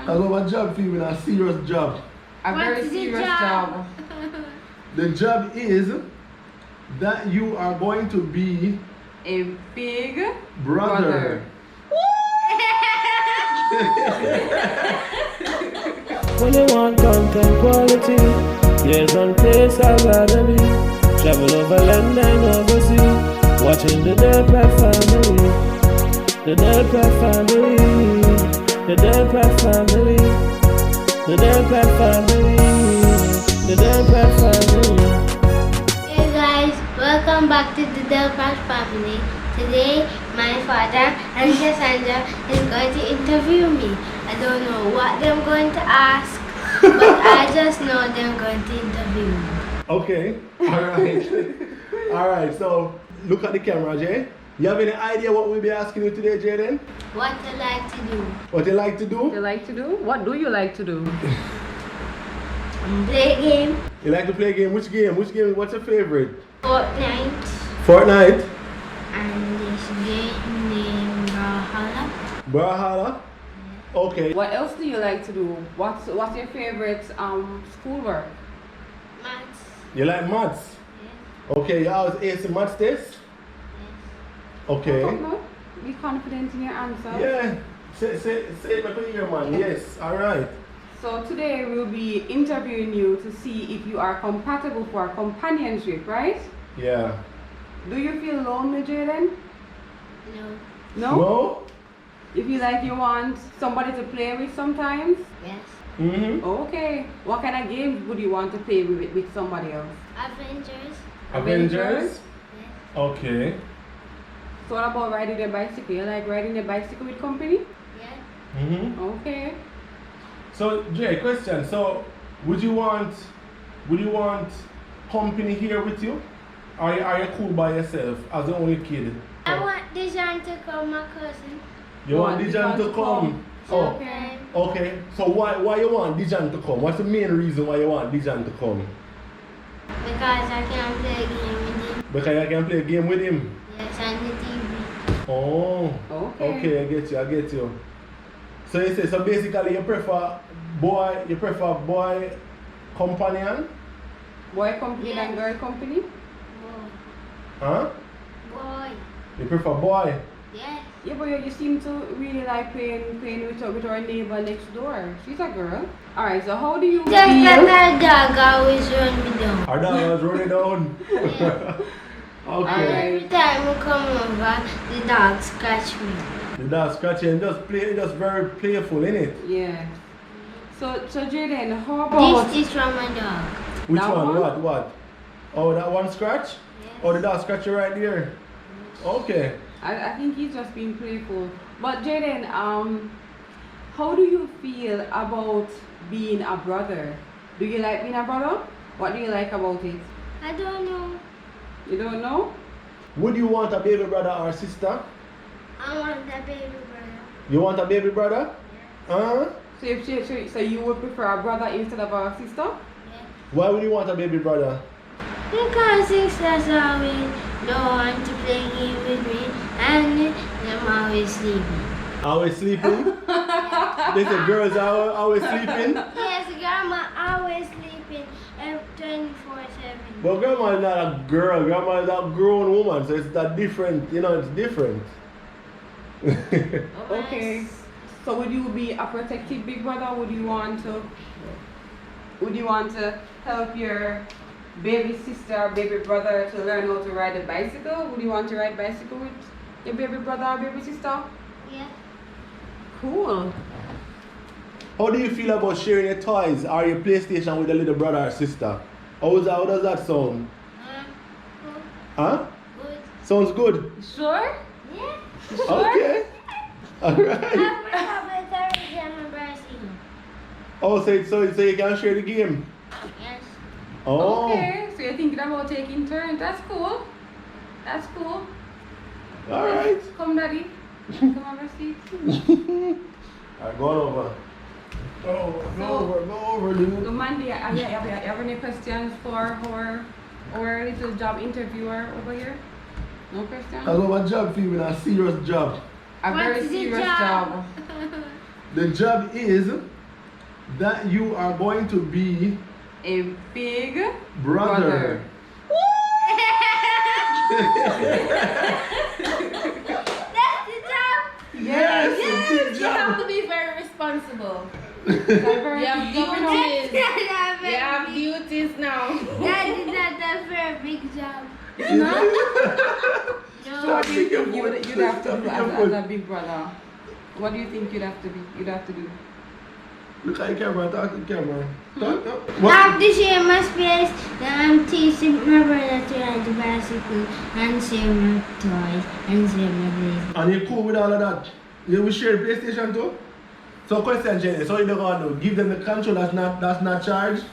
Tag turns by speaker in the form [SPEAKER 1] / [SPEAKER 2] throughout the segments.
[SPEAKER 1] question?
[SPEAKER 2] I got a job for you, a serious job.
[SPEAKER 1] A very serious job.
[SPEAKER 2] The job is that you are going to be
[SPEAKER 1] A big
[SPEAKER 2] brother.
[SPEAKER 3] When you want content quality, there's one place I'd rather be. Travel over land and overseas, watching the Delphi family. The Delphi family. The Delphi family. The Delphi family. The Delphi family.
[SPEAKER 4] Hey guys, welcome back to the Delphi family. Today, my father and Cassandra is going to interview me. I don't know what they're going to ask, but I just know they're going to interview me.
[SPEAKER 2] Okay, alright. Alright, so look at the camera, Jay. You have any idea what we'll be asking you today, Jayden?
[SPEAKER 4] What I like to do?
[SPEAKER 2] What you like to do?
[SPEAKER 1] You like to do? What do you like to do?
[SPEAKER 4] Play game,
[SPEAKER 2] You like to play a game? Which game? Which game? What's your favorite?
[SPEAKER 4] Fortnite,
[SPEAKER 2] Fortnite?
[SPEAKER 4] and this game named Brawlhalla.
[SPEAKER 2] Brawlhalla? Okay.
[SPEAKER 1] What else do you like to do? What's your favorite schoolwork?
[SPEAKER 4] Maths.
[SPEAKER 2] You like maths?
[SPEAKER 4] Yes.
[SPEAKER 2] Okay, you always ace the maths test? Okay.
[SPEAKER 1] No? Be confident in your answer.
[SPEAKER 2] Yeah. Say it like a year, man. Yes, alright.
[SPEAKER 1] So today we'll be interviewing you to see if you are compatible for companionship, right?
[SPEAKER 2] Yeah.
[SPEAKER 1] Do you feel lonely, Jayden?
[SPEAKER 4] No.
[SPEAKER 1] No?
[SPEAKER 2] No?
[SPEAKER 1] You feel like you want somebody to play with sometimes?
[SPEAKER 4] Yes.
[SPEAKER 2] Mm-hmm.
[SPEAKER 1] Okay. What kind of games would you want to play with somebody else?
[SPEAKER 4] Avengers.
[SPEAKER 2] Avengers?
[SPEAKER 4] Yes.
[SPEAKER 2] Okay.
[SPEAKER 1] So what about riding a bicycle? You like riding a bicycle with company?
[SPEAKER 4] Yes.
[SPEAKER 2] Mm-hmm.
[SPEAKER 1] Okay.
[SPEAKER 2] So, Jay, question. So, would you want company here with you? Or are you cool by yourself as the only kid?
[SPEAKER 4] I want Dijon to call my cousin.
[SPEAKER 2] You want Dijon to come? Oh,
[SPEAKER 4] Okay.
[SPEAKER 2] okay. So why you want Dijon to come? What's the main reason why you want Dijon to come?
[SPEAKER 4] Because I can play a game with him.
[SPEAKER 2] Because I can play a game with him.
[SPEAKER 4] Yes, on the TV.
[SPEAKER 2] Oh.
[SPEAKER 1] Okay.
[SPEAKER 2] Okay, I get you. So you say, so basically you prefer boy companion?
[SPEAKER 1] Boy company
[SPEAKER 4] Yes.
[SPEAKER 1] than girl company?
[SPEAKER 4] Boy.
[SPEAKER 2] Huh?
[SPEAKER 4] Boy.
[SPEAKER 2] You prefer boy?
[SPEAKER 4] Yes.
[SPEAKER 1] Yeah, but you seem to really like playing with our neighbor next door. She's a girl. Alright, so how do you
[SPEAKER 4] Just that
[SPEAKER 1] feel?
[SPEAKER 4] our dog always run me down.
[SPEAKER 2] Our dog was running down.
[SPEAKER 4] Yeah. And
[SPEAKER 2] Okay.
[SPEAKER 4] every time we come over, the dog scratch me.
[SPEAKER 2] The dog scratching, just very playful, innit?
[SPEAKER 1] Yeah. So Jayden, how about
[SPEAKER 4] This is from my dog.
[SPEAKER 2] Which
[SPEAKER 1] That
[SPEAKER 2] one?
[SPEAKER 1] one?
[SPEAKER 2] What? Oh, that one scratch?
[SPEAKER 4] Yes.
[SPEAKER 2] Oh, the dog scratch you right there. Okay.
[SPEAKER 1] I think he's just being playful. But Jayden, how do you feel about being a brother? Do you like being a brother? What do you like about it?
[SPEAKER 4] I don't know.
[SPEAKER 1] You don't know?
[SPEAKER 2] Would you want a baby brother or sister?
[SPEAKER 4] I want that baby brother.
[SPEAKER 2] You want a baby brother? Huh?
[SPEAKER 1] So you would prefer a brother instead of a sister?
[SPEAKER 4] Yes.
[SPEAKER 2] Why would you want a baby brother?
[SPEAKER 4] Because sisters always don't want to play game with me and I'm always sleeping.
[SPEAKER 2] Always sleeping? They say girls are always sleeping.
[SPEAKER 4] Yes, grandma always sleeping 24/7.
[SPEAKER 2] But grandma is not a girl, grandma is a grown woman, so it's that different, it's different.
[SPEAKER 1] Okay. So would you be a protective big brother? Would you want to help your baby sister or baby brother to learn how to ride a bicycle? Would you want to ride bicycle with your baby brother or baby sister?
[SPEAKER 4] Yeah.
[SPEAKER 1] Cool.
[SPEAKER 2] How do you feel about sharing your toys or your PlayStation with a little brother or sister? How does that sound?
[SPEAKER 4] Good.
[SPEAKER 2] Huh?
[SPEAKER 4] Good.
[SPEAKER 2] Sounds good.
[SPEAKER 1] Sure?
[SPEAKER 4] Yeah.
[SPEAKER 1] Sure?
[SPEAKER 2] Okay. Alright.
[SPEAKER 4] I have a Thursday and a Brazil.
[SPEAKER 2] Oh, so you can share the game?
[SPEAKER 4] Yes.
[SPEAKER 2] Oh.
[SPEAKER 1] Okay. So you're thinking about taking turns. That's cool. That's cool.
[SPEAKER 2] Alright.
[SPEAKER 1] Come, Daddy. Come have a seat.
[SPEAKER 2] Alright, go on over. Go over, dude.
[SPEAKER 1] So Mandy, have you any questions for our little job interviewer over here? No questions?
[SPEAKER 2] I got a job for you, a serious job.
[SPEAKER 1] A very
[SPEAKER 4] What's the
[SPEAKER 1] serious
[SPEAKER 4] job?
[SPEAKER 1] job.
[SPEAKER 2] The job is that you are going to be
[SPEAKER 1] A big
[SPEAKER 2] brother.
[SPEAKER 4] That's the job.
[SPEAKER 2] Yes, a big
[SPEAKER 5] You have
[SPEAKER 2] job.
[SPEAKER 5] to be very responsible.
[SPEAKER 1] You
[SPEAKER 5] You have duties.
[SPEAKER 4] That's
[SPEAKER 5] You have duties now.
[SPEAKER 4] That is not a very big job.
[SPEAKER 1] So what do you
[SPEAKER 2] Stop
[SPEAKER 1] think
[SPEAKER 2] your
[SPEAKER 1] you'd
[SPEAKER 2] foot.
[SPEAKER 1] have to
[SPEAKER 2] Stop
[SPEAKER 1] do
[SPEAKER 2] your
[SPEAKER 1] as
[SPEAKER 2] foot.
[SPEAKER 1] a big brother? What do you think you'd have to do?
[SPEAKER 2] Look at the camera, talk to the camera. Talk.
[SPEAKER 4] I
[SPEAKER 2] What?
[SPEAKER 4] have to share my space. Then I'm teaching my brother to ride the bicycle and share my toys and share my blades.
[SPEAKER 2] And you're cool with all of that? You will share the PlayStation too? So question, Jenny, so you don't want to give them the control that's not charged?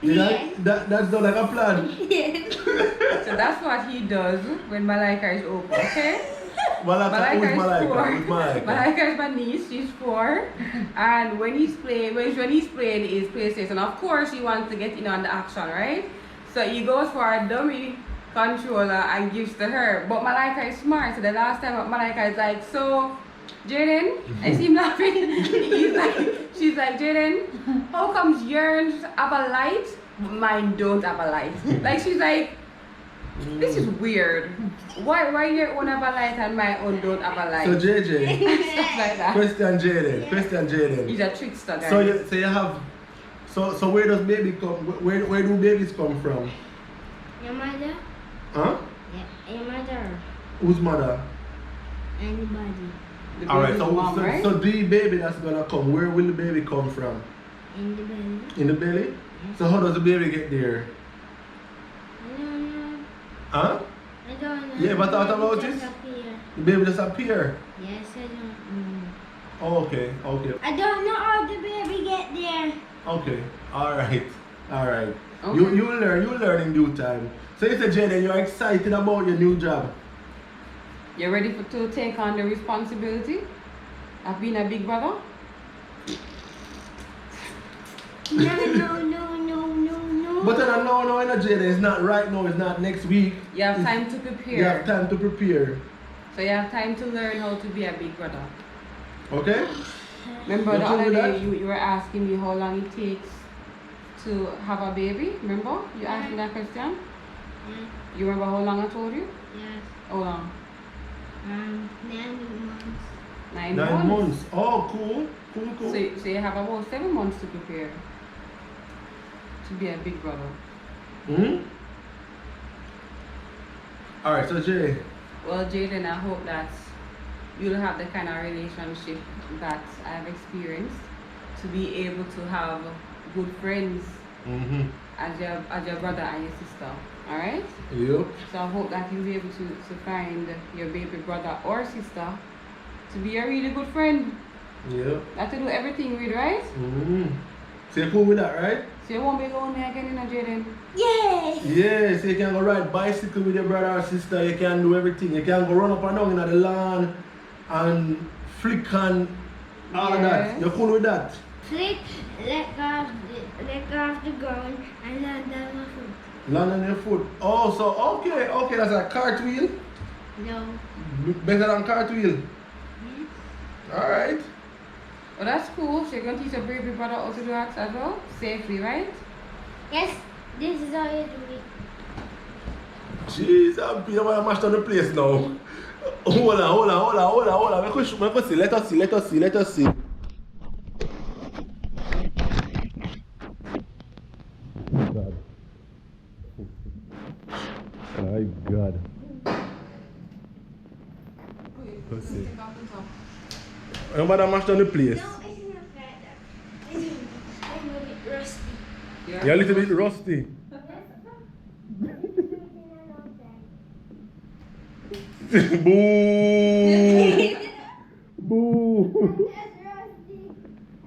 [SPEAKER 4] Yeah.
[SPEAKER 2] That's not like a plan.
[SPEAKER 1] So that's what he does when Malaika is open, okay?
[SPEAKER 2] Malaka, who's Malaka?
[SPEAKER 1] Malika
[SPEAKER 2] Who's
[SPEAKER 1] is 4.
[SPEAKER 2] Malaka?
[SPEAKER 1] Malika is my niece, she's 4. And when he's playing his PlayStation, of course he wants to get in on the action, right? So he goes for a dummy controller and gives to her. But Malika is smart, so the last time Malika is like, so Jayden, I see him laughing. She's like, Jayden, how comes yours have a light? Mine don't have a light. Like she's like, this is weird. Why your own have a light and my own don't have a light?
[SPEAKER 2] So JJ,
[SPEAKER 1] Stuff like that.
[SPEAKER 2] question Jayden.
[SPEAKER 1] He's a trickster, guys.
[SPEAKER 2] So you have, so where does baby come? Where do babies come from?
[SPEAKER 4] Your mother?
[SPEAKER 2] Huh?
[SPEAKER 4] Yeah, your mother.
[SPEAKER 2] Whose mother?
[SPEAKER 4] Anybody.
[SPEAKER 1] The
[SPEAKER 2] All right.
[SPEAKER 1] baby's
[SPEAKER 2] So
[SPEAKER 1] mom, right?
[SPEAKER 2] so the baby that's gonna come, where will the baby come from?
[SPEAKER 4] In the belly.
[SPEAKER 2] In the belly? So how does the baby get there?
[SPEAKER 4] I don't know.
[SPEAKER 2] Huh?
[SPEAKER 4] I don't know.
[SPEAKER 2] You ever thought
[SPEAKER 4] Baby
[SPEAKER 2] about
[SPEAKER 4] just
[SPEAKER 2] it?
[SPEAKER 4] appear.
[SPEAKER 2] The baby just appear.
[SPEAKER 4] Yes, I don't know.
[SPEAKER 2] Oh, okay.
[SPEAKER 4] I don't know how the baby get there.
[SPEAKER 2] Okay. All right.
[SPEAKER 1] Okay.
[SPEAKER 2] You will learn in due time. So you said, Jayden, you're excited about your new job.
[SPEAKER 1] You ready to take on the responsibility of being a big brother?
[SPEAKER 4] No.
[SPEAKER 2] But then no, Jayden, it's not right now, it's not next week.
[SPEAKER 1] You have
[SPEAKER 2] It's-
[SPEAKER 1] time to prepare.
[SPEAKER 2] You have time to prepare.
[SPEAKER 1] So you have time to learn how to be a big brother.
[SPEAKER 2] Okay?
[SPEAKER 1] Remember
[SPEAKER 2] You
[SPEAKER 1] the
[SPEAKER 2] cool
[SPEAKER 1] other
[SPEAKER 2] with
[SPEAKER 1] day
[SPEAKER 2] that?
[SPEAKER 1] you were asking me how long it takes to have a baby? Remember? You asked me that question?
[SPEAKER 4] Yes,
[SPEAKER 1] You remember how long I told you?
[SPEAKER 4] yes.
[SPEAKER 1] How long?
[SPEAKER 4] 9 months.
[SPEAKER 1] 9
[SPEAKER 2] 9 months. Oh, cool.
[SPEAKER 1] So you have about 7 months to prepare to be a big brother.
[SPEAKER 2] Hmm? Alright, so Jay.
[SPEAKER 1] Well, Jayden, I hope that you'll have the kind of relationship that I've experienced to be able to have good friends
[SPEAKER 2] Mm-hmm.
[SPEAKER 1] as your brother and your sister. Alright?
[SPEAKER 2] Yep.
[SPEAKER 1] So I hope that you'll be able to find your baby brother or sister to be a really good friend.
[SPEAKER 2] Yep.
[SPEAKER 1] That to do everything with, right?
[SPEAKER 2] Mm-hmm. So you're cool with that, right?
[SPEAKER 1] So you won't be lonely again, you know, Jayden.
[SPEAKER 4] Yay!
[SPEAKER 2] Yeah, so you can go ride bicycle with your brother or sister, you can do everything. You can go run up and down in the lawn and flick and all of that.
[SPEAKER 1] Yes.
[SPEAKER 2] You're cool with that?
[SPEAKER 4] Flick, let go of the ground and land on my foot.
[SPEAKER 2] Land on your foot. Oh, so okay, that's a cartwheel.
[SPEAKER 4] No.
[SPEAKER 2] Better than cartwheel. Alright.
[SPEAKER 1] Well, that's cool. So you're going to teach your baby brother how to do that as well? Safely, right?
[SPEAKER 4] Yes, this is how you do it.
[SPEAKER 2] Jeez, I'm gonna mash down the place now. Hold on. Let us see. God. My God. Let's see. I'm gonna mash down the place.
[SPEAKER 4] No, it's not better. I'm a bit rusty.
[SPEAKER 2] You're a little bit rusty. Boo! Boo!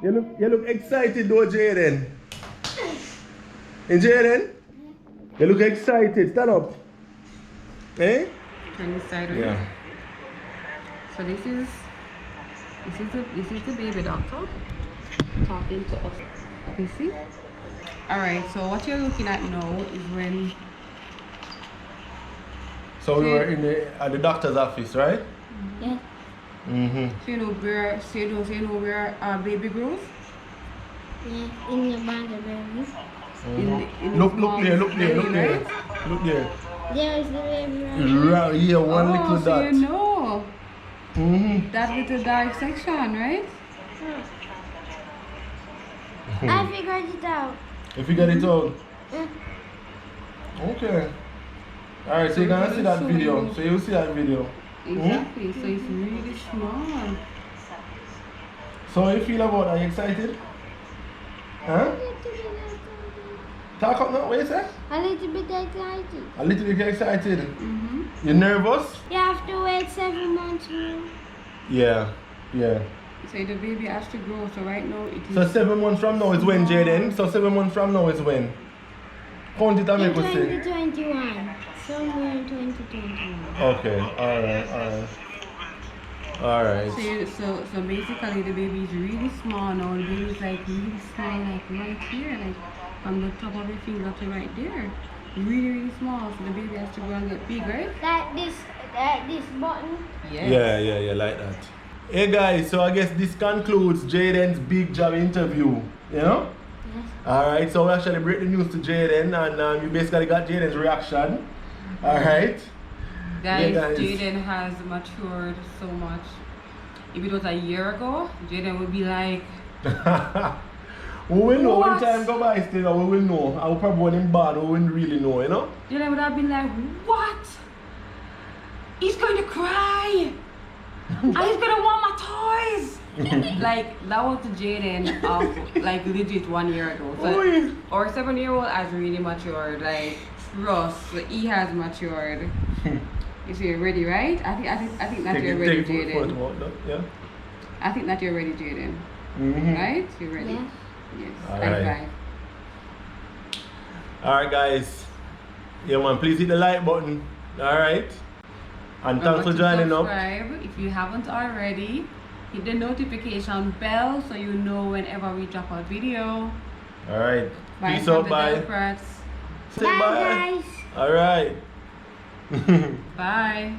[SPEAKER 2] You look excited though, Jayden. And Jayden? You look excited. Stand up. Eh?
[SPEAKER 1] Turn this side around.
[SPEAKER 2] Yeah.
[SPEAKER 1] So this is the baby doctor talking to us. You see? Alright, so what you're looking at now is when
[SPEAKER 2] So we were at the doctor's office, right?
[SPEAKER 4] Yeah.
[SPEAKER 1] So you know where baby grows?
[SPEAKER 4] Yeah, in your body, baby.
[SPEAKER 1] In the
[SPEAKER 2] Look
[SPEAKER 1] small
[SPEAKER 2] there.
[SPEAKER 1] belly, right?
[SPEAKER 2] Look there.
[SPEAKER 4] There is the baby right
[SPEAKER 2] Right, yeah, one little
[SPEAKER 1] so
[SPEAKER 2] dot.
[SPEAKER 1] you know
[SPEAKER 2] Mm-hmm.
[SPEAKER 1] that little dark section, right?
[SPEAKER 4] I figured it out.
[SPEAKER 2] If you get it out.
[SPEAKER 4] Mm.
[SPEAKER 2] Okay. Alright, so you're gonna see that video. So you'll see that video.
[SPEAKER 1] Exactly. So it's really small.
[SPEAKER 2] So how you feel about that? Are you excited? Huh? Talk up now, what you say?
[SPEAKER 4] A little bit excited.
[SPEAKER 2] A little bit excited. You nervous?
[SPEAKER 4] You have to wait 7 months more.
[SPEAKER 2] Yeah.
[SPEAKER 1] So the baby has to grow. So right now it is.
[SPEAKER 2] So 7 months from now is when, Jayden? So 7 months from now is when? Count it and
[SPEAKER 4] In
[SPEAKER 2] make us say.
[SPEAKER 4] 2021. Somewhere in 2021.
[SPEAKER 2] Okay, alright.
[SPEAKER 1] So basically the baby is really small now. The baby is like really small, like right here, like from the top of your finger to right there. Really small. So the baby has to go and get big, right?
[SPEAKER 4] Like this button.
[SPEAKER 1] Yes.
[SPEAKER 2] Yeah, like that. Hey guys, so I guess this concludes Jayden's big job interview, you know?
[SPEAKER 4] Yes.
[SPEAKER 2] Alright, so we actually break the news to Jayden and you basically got Jayden's reaction. Alright?
[SPEAKER 1] Guys,
[SPEAKER 2] Yeah, guys.
[SPEAKER 1] Jayden has matured so much. If it was a year ago, Jayden would be like,
[SPEAKER 2] We will know when
[SPEAKER 1] What?
[SPEAKER 2] time go by still, we will know. I will probably when him bad, we wouldn't really know, you know?
[SPEAKER 1] Jayden would have been like, what? He's going to cry. And he's gonna want my toys. Like that was the Jayden of like legit 1 year ago. So
[SPEAKER 2] Oi.
[SPEAKER 1] our 7-year-old has really matured. Like trust, he has matured. You see, you're ready, right? I think that you're ready, Jayden.
[SPEAKER 2] Yeah.
[SPEAKER 1] I think that you're ready, Jayden.
[SPEAKER 2] Mm-hmm.
[SPEAKER 1] Right? You're ready.
[SPEAKER 4] Yes.
[SPEAKER 1] Yes.
[SPEAKER 2] Alright.
[SPEAKER 1] High five.
[SPEAKER 2] Alright guys. Yeah man, please hit the like button. Alright. And thanks for
[SPEAKER 1] Remember to
[SPEAKER 2] joining up.
[SPEAKER 1] subscribe if you haven't already. Hit the notification bell so you know whenever we drop a video.
[SPEAKER 2] Alright.
[SPEAKER 1] Bye
[SPEAKER 2] Peace
[SPEAKER 1] from
[SPEAKER 2] out,
[SPEAKER 1] the
[SPEAKER 2] bye.
[SPEAKER 1] Democrats.
[SPEAKER 2] Say
[SPEAKER 4] Bye,
[SPEAKER 2] bye.
[SPEAKER 4] guys.
[SPEAKER 2] Alright.
[SPEAKER 1] Bye.